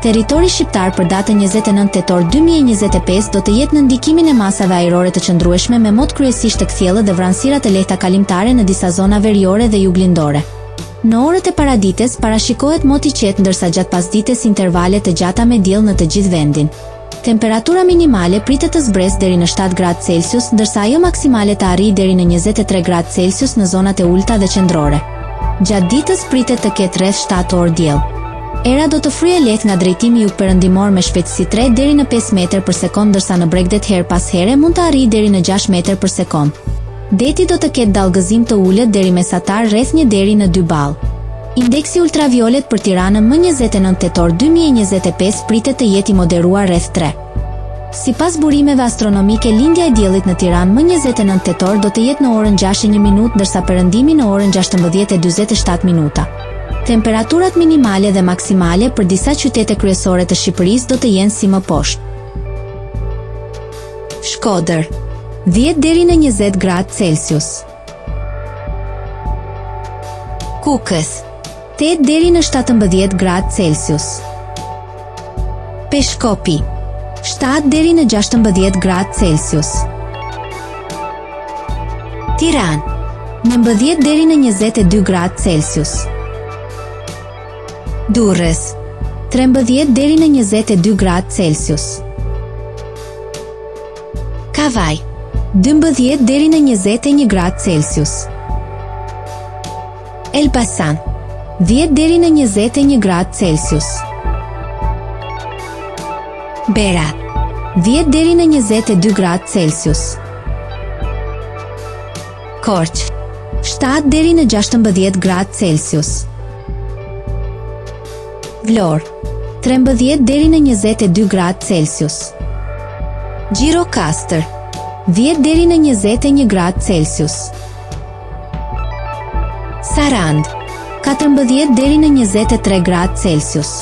Territori shqiptar për datën 29 tetor 2025 do të jetë në ndikimin e masave ajrore të qëndrueshme me mod kryesisht të kthjellë dhe vranësira të lehta kalimtare në disa zona veriore dhe juglindore. Në orët e paradites parashikohet mot i qetë ndërsa gjatë pasdites intervale të gjata me diell në të gjithë vendin. Temperatura minimale pritet të zbresë deri në 7 gradë Celsius, ndërsa ajo maksimale të arrijë deri në 23 gradë Celsius në zonat e ulta dhe qendrore. Gjatë ditës pritet të ketë rreth 7 orë diell. Era do të fryejë lehtë nga drejtimi jugperëndimor me shpejtësi 3 deri në 5 metër për sekond, ndërsa në Bregdet her pas here mund të arrijë deri në 6 metër për sekond. Deti do të ketë dallgëzim të ulët deri mesatar rreth 1 deri në 2 ballë. Indeksi ultraviolet për Tiranën më 29 tetor 2025 pritet të jetë i moderuar rreth 3. Sipas burimeve astronomike, lindja e diellit në Tiranë më 29 tetor do të jetë në orën 6:01, ndërsa perëndimi në orën 16:47 minuta. Temperaturat minimale dhe maksimale për disa qytete kryesore të Shqipërisë do të jenë si më poshtë. Shkodër, 10 deri në 20 gradë Celsius. Kukës, 8 deri në 17 gradë Celsius. Peshkopi, 7 deri në 16 gradë Celsius. Tiranë, 19 deri në 22 gradë Celsius. Durrës, 13 deri në 22 gradë Celsius. Kavaj, 12 deri në 21 gradë Celsius. Elbasan, 10 deri në 21 gradë Celsius. Berat, 10 deri në 22 gradë Celsius. Korçë, 7 deri në 16 gradë Celsius. Vlorë, 13 deri në 22 gradë Celsius. Gjirokastër, 10 deri në 21 gradë Celsius. Sarandë, 14 deri në 23 gradë Celsius.